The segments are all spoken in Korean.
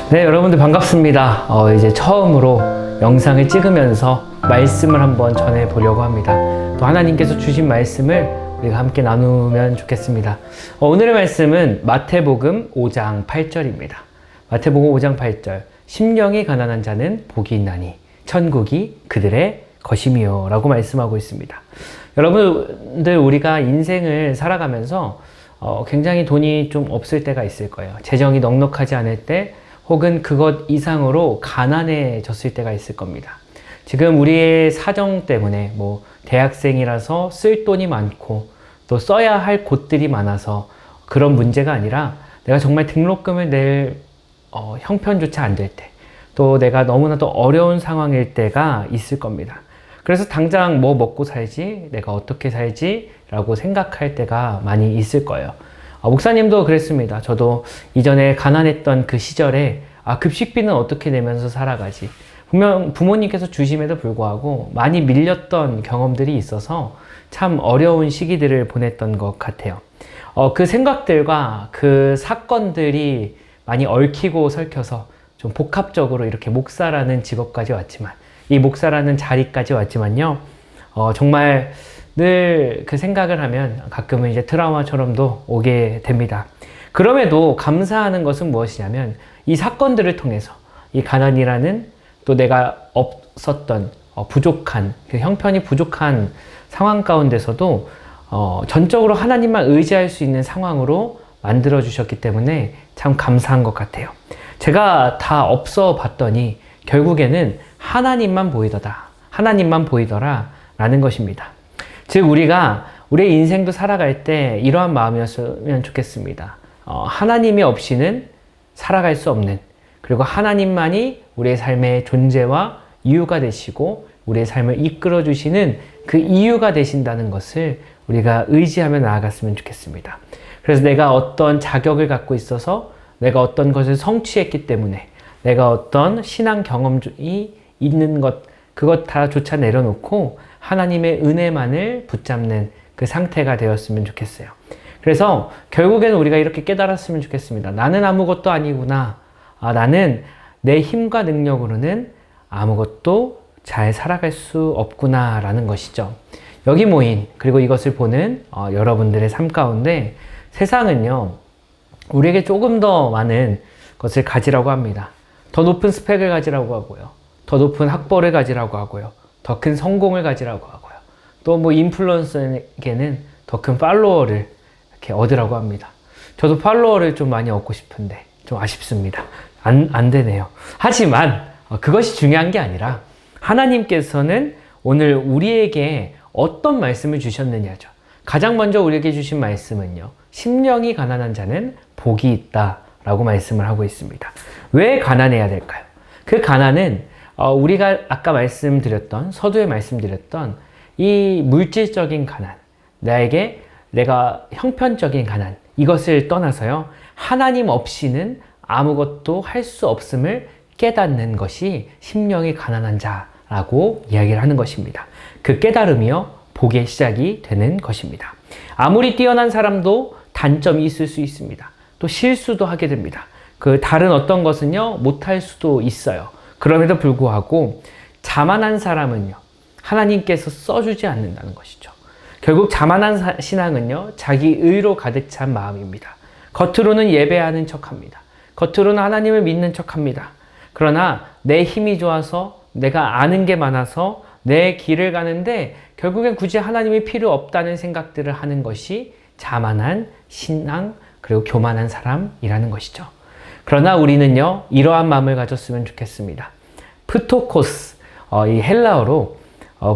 네, 여러분들 반갑습니다. 이제 처음으로 영상을 찍으면서 말씀을 한번 전해 보려고 합니다. 또 하나님께서 주신 말씀을 우리가 함께 나누면 좋겠습니다. 오늘의 말씀은 마태복음 5장 8절입니다. 마태복음 5장 8절. 심령이 가난한 자는 복이 있나니 천국이 그들의 것이미요 라고 말씀하고 있습니다. 여러분들, 우리가 인생을 살아가면서 굉장히 돈이 좀 없을 때가 있을 거예요. 재정이 넉넉하지 않을 때, 혹은 그것 이상으로 가난해졌을 때가 있을 겁니다. 지금 우리의 사정 때문에 대학생이라서 쓸 돈이 많고 또 써야 할 곳들이 많아서 그런 문제가 아니라, 내가 정말 등록금을 낼 형편조차 안 될 때, 또 내가 너무나도 어려운 상황일 때가 있을 겁니다. 그래서 당장 뭐 먹고 살지, 내가 어떻게 살지 라고 생각할 때가 많이 있을 거예요. 목사님도 그랬습니다. 저도 이전에 가난했던 그 시절에 급식비는 어떻게 내면서 살아가지, 분명 부모님께서 주심에도 불구하고 많이 밀렸던 경험들이 있어서 참 어려운 시기들을 보냈던 것 같아요. 그 생각들과 그 사건들이 많이 얽히고 설켜서 좀 복합적으로 이렇게 목사라는 직업까지 왔지만, 이 목사라는 자리까지 왔지만요, 정말 늘 그 생각을 하면 가끔은 이제 트라우마처럼도 오게 됩니다. 그럼에도 감사하는 것은 무엇이냐면, 이 사건들을 통해서 이 가난이라는, 또 내가 없었던 부족한, 그 형편이 부족한 상황 가운데서도 전적으로 하나님만 의지할 수 있는 상황으로 만들어 주셨기 때문에 참 감사한 것 같아요. 제가 다 없어 봤더니 결국에는 하나님만 보이더라 라는 것입니다. 즉, 우리의 인생도 살아갈 때 이러한 마음이었으면 좋겠습니다. 하나님이 없이는 살아갈 수 없는, 그리고 하나님만이 우리의 삶의 존재와 이유가 되시고 우리의 삶을 이끌어 주시는 그 이유가 되신다는 것을 우리가 의지하며 나아갔으면 좋겠습니다. 그래서 내가 어떤 자격을 갖고 있어서, 내가 어떤 것을 성취했기 때문에, 내가 어떤 신앙 경험이 있는 것, 그것 다조차 내려놓고 하나님의 은혜만을 붙잡는 그 상태가 되었으면 좋겠어요. 그래서 결국에는 우리가 이렇게 깨달았으면 좋겠습니다. 나는 아무것도 아니구나. 나는 내 힘과 능력으로는 아무것도 잘 살아갈 수 없구나 라는 것이죠. 여기 모인, 그리고 이것을 보는 여러분들의 삶 가운데 세상은요, 우리에게 조금 더 많은 것을 가지라고 합니다. 더 높은 스펙을 가지라고 하고요, 더 높은 학벌을 가지라고 하고요, 더 큰 성공을 가지라고 하고요, 또 인플루언서에게는 더 큰 팔로워를 이렇게 얻으라고 합니다. 저도 팔로워를 좀 많이 얻고 싶은데 좀 아쉽습니다. 안 되네요. 하지만 그것이 중요한 게 아니라, 하나님께서는 오늘 우리에게 어떤 말씀을 주셨느냐죠. 가장 먼저 우리에게 주신 말씀은요, 심령이 가난한 자는 복이 있다 라고 말씀을 하고 있습니다. 왜 가난해야 될까요? 그 가난은 우리가 아까 말씀드렸던, 서두에 말씀드렸던 이 물질적인 가난, 내가 형편적인 가난, 이것을 떠나서요, 하나님 없이는 아무것도 할 수 없음을 깨닫는 것이 심령이 가난한 자라고 이야기를 하는 것입니다. 그 깨달음이요, 복의 시작이 되는 것입니다. 아무리 뛰어난 사람도 단점이 있을 수 있습니다. 또 실수도 하게 됩니다. 그 다른 어떤 것은요, 못할 수도 있어요. 그럼에도 불구하고 자만한 사람은요, 하나님께서 써주지 않는다는 것이죠. 결국 자만한 신앙은요, 자기 의로 가득 찬 마음입니다. 겉으로는 예배하는 척합니다. 겉으로는 하나님을 믿는 척합니다. 그러나 내 힘이 좋아서, 내가 아는 게 많아서 내 길을 가는데 결국엔 굳이 하나님이 필요 없다는 생각들을 하는 것이 자만한 신앙, 그리고 교만한 사람이라는 것이죠. 그러나 우리는요, 이러한 마음을 가졌으면 좋겠습니다. 프토코스, 이 헬라어로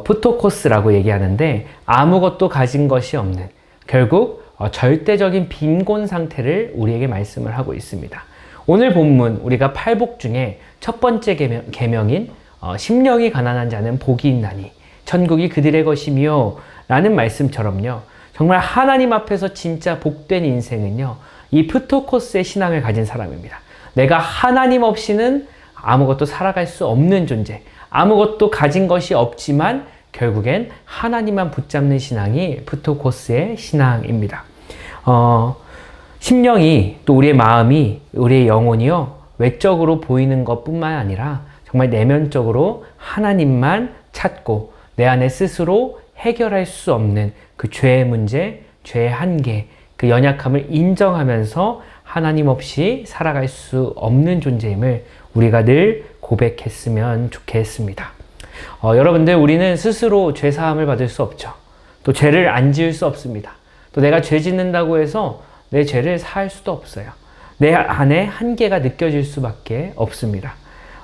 프토코스라고 얘기하는데, 아무것도 가진 것이 없는, 결국 절대적인 빈곤 상태를 우리에게 말씀을 하고 있습니다. 오늘 본문, 우리가 팔복 중에 첫 번째 계명인 심령이 가난한 자는 복이 있나니 천국이 그들의 것이며 라는 말씀처럼요, 정말 하나님 앞에서 진짜 복된 인생은요, 이 프토코스의 신앙을 가진 사람입니다. 내가 하나님 없이는 아무것도 살아갈 수 없는 존재, 아무것도 가진 것이 없지만 결국엔 하나님만 붙잡는 신앙이 프토코스의 신앙입니다. 심령이, 또 우리의 마음이, 우리의 영혼이요, 외적으로 보이는 것뿐만 아니라 정말 내면적으로 하나님만 찾고 내 안에 스스로 해결할 수 없는 그 죄의 문제, 죄의 한계, 그 연약함을 인정하면서 하나님 없이 살아갈 수 없는 존재임을 우리가 늘 고백했으면 좋겠습니다. 여러분들, 우리는 스스로 죄사함을 받을 수 없죠. 또 죄를 안 지을 수 없습니다. 또 내가 죄 짓는다고 해서 내 죄를 사할 수도 없어요. 내 안에 한계가 느껴질 수밖에 없습니다.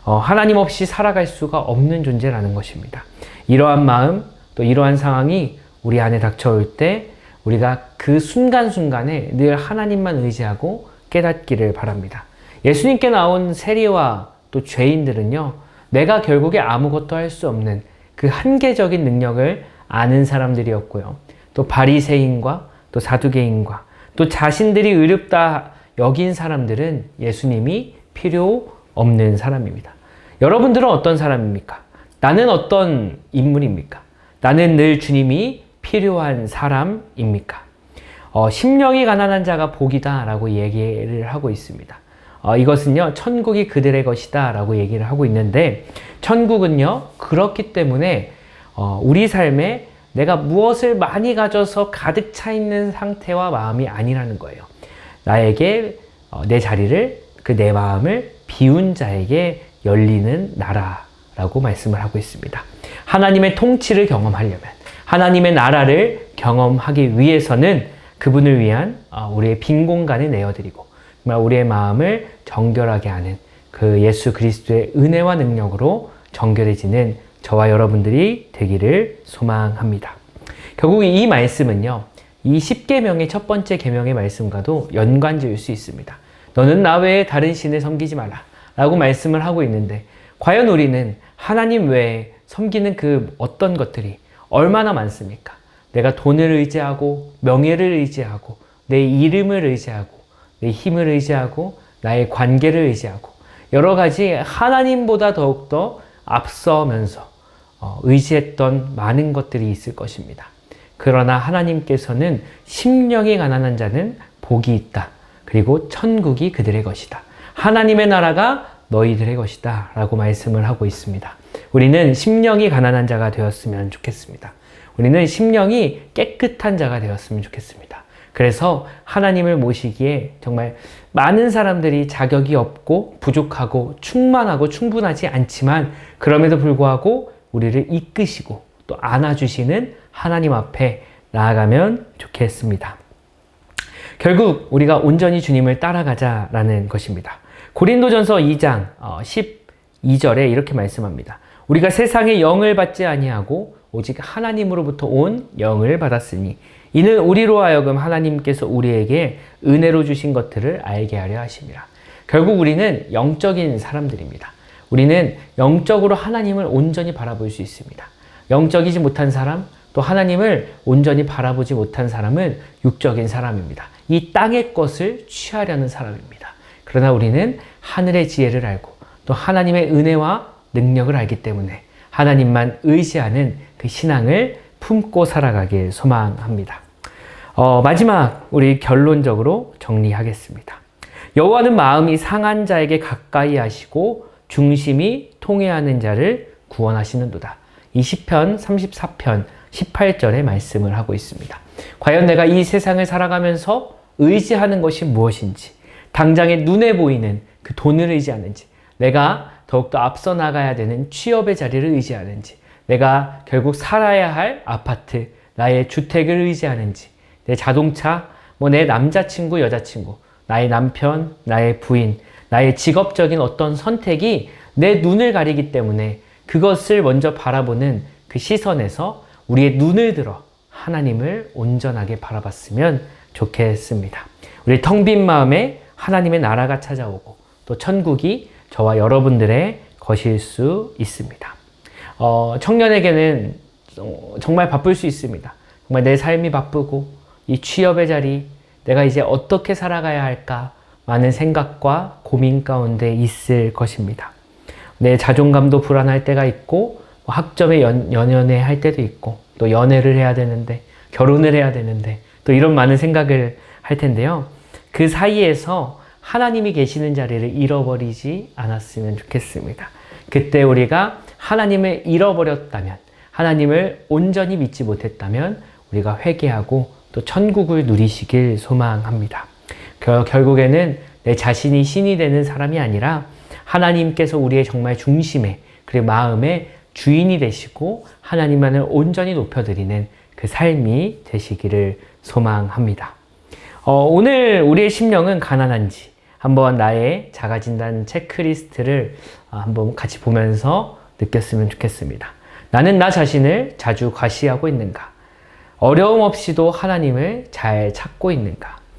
하나님 없이 살아갈 수가 없는 존재라는 것입니다. 이러한 마음, 또 이러한 상황이 우리 안에 닥쳐올 때 우리가 그 순간순간에 늘 하나님만 의지하고 깨닫기를 바랍니다. 예수님께 나온 세리와 또 죄인들은요, 내가 결국에 아무것도 할 수 없는 그 한계적인 능력을 아는 사람들이었고요. 또 바리새인과 또 사두개인과 또 자신들이 의롭다 여긴 사람들은 예수님이 필요 없는 사람입니다. 여러분들은 어떤 사람입니까? 나는 어떤 인물입니까? 나는 늘 주님이 필요한 사람입니까? 심령이 가난한 자가 복이다 라고 얘기를 하고 있습니다. 이것은요, 천국이 그들의 것이다 라고 얘기를 하고 있는데, 천국은요, 그렇기 때문에 우리 삶에 내가 무엇을 많이 가져서 가득 차 있는 상태와 마음이 아니라는 거예요. 나에게 내 자리를, 내 마음을 비운 자에게 열리는 나라라고 말씀을 하고 있습니다. 하나님의 통치를 경험하려면, 하나님의 나라를 경험하기 위해서는 그분을 위한 우리의 빈 공간을 내어드리고 정말 우리의 마음을 정결하게 하는 그 예수 그리스도의 은혜와 능력으로 정결해지는 저와 여러분들이 되기를 소망합니다. 결국 이 말씀은요, 이 10계명의 첫 번째 계명의 말씀과도 연관지을 수 있습니다. 너는 나 외에 다른 신을 섬기지 마라 라고 말씀을 하고 있는데, 과연 우리는 하나님 외에 섬기는 그 어떤 것들이 얼마나 많습니까? 내가 돈을 의지하고 명예를 의지하고 내 이름을 의지하고 내 힘을 의지하고 나의 관계를 의지하고 여러 가지 하나님보다 더욱더 앞서면서 의지했던 많은 것들이 있을 것입니다. 그러나 하나님께서는 심령이 가난한 자는 복이 있다. 그리고 천국이 그들의 것이다. 하나님의 나라가 너희들의 것이다 라고 말씀을 하고 있습니다. 우리는 심령이 가난한 자가 되었으면 좋겠습니다. 우리는 심령이 깨끗한 자가 되었으면 좋겠습니다. 그래서 하나님을 모시기에 정말 많은 사람들이 자격이 없고 부족하고 충만하고 충분하지 않지만, 그럼에도 불구하고 우리를 이끄시고 또 안아주시는 하나님 앞에 나아가면 좋겠습니다. 결국 우리가 온전히 주님을 따라가자라는 것입니다. 고린도전서 2장 12절에 이렇게 말씀합니다. 우리가 세상의 영을 받지 아니하고 오직 하나님으로부터 온 영을 받았으니 이는 우리로 하여금 하나님께서 우리에게 은혜로 주신 것들을 알게 하려 하심이라. 결국 우리는 영적인 사람들입니다. 우리는 영적으로 하나님을 온전히 바라볼 수 있습니다. 영적이지 못한 사람, 또 하나님을 온전히 바라보지 못한 사람은 육적인 사람입니다. 이 땅의 것을 취하려는 사람입니다. 그러나 우리는 하늘의 지혜를 알고 또 하나님의 은혜와 능력을 알기 때문에 하나님만 의지하는 그 신앙을 품고 살아가길 소망합니다. 마지막 우리 결론적으로 정리하겠습니다. 여호와는 마음이 상한 자에게 가까이 하시고 중심이 통회하는 자를 구원하시는도다. 이 시편 34편 18절에 말씀을 하고 있습니다. 과연 내가 이 세상을 살아가면서 의지하는 것이 무엇인지, 당장에 눈에 보이는 그 돈을 의지하는지, 내가 더욱더 앞서 나가야 되는 취업의 자리를 의지하는지, 내가 결국 살아야 할 아파트, 나의 주택을 의지하는지, 내 자동차, 내 남자친구, 여자친구, 나의 남편, 나의 부인, 나의 직업적인 어떤 선택이 내 눈을 가리기 때문에 그것을 먼저 바라보는 그 시선에서 우리의 눈을 들어 하나님을 온전하게 바라봤으면 좋겠습니다. 우리 텅 빈 마음에 하나님의 나라가 찾아오고 또 천국이 저와 여러분들의 것일 수 있습니다. 청년에게는 정말 바쁠 수 있습니다. 정말 내 삶이 바쁘고 이 취업의 자리, 내가 이제 어떻게 살아가야 할까 많은 생각과 고민 가운데 있을 것입니다. 내 자존감도 불안할 때가 있고 학점에 연연해 할 때도 있고 또 연애를 해야 되는데 결혼을 해야 되는데 또 이런 많은 생각을 할 텐데요. 그 사이에서 하나님이 계시는 자리를 잃어버리지 않았으면 좋겠습니다. 그때 우리가 하나님을 잃어버렸다면, 하나님을 온전히 믿지 못했다면 우리가 회개하고 또 천국을 누리시길 소망합니다. 결국에는 내 자신이 신이 되는 사람이 아니라 하나님께서 우리의 정말 중심에, 그리고 마음의 주인이 되시고 하나님만을 온전히 높여드리는 그 삶이 되시기를 소망합니다. 오늘 우리의 심령은 가난한지 한번 나의 자가진단 체크리스트를 한번 같이 보면서 느꼈으면 좋겠습니다. 나는 나 자신을 자주 과시하고 있는가? 어려움 없이도 하나님을 잘 찾고 있는가?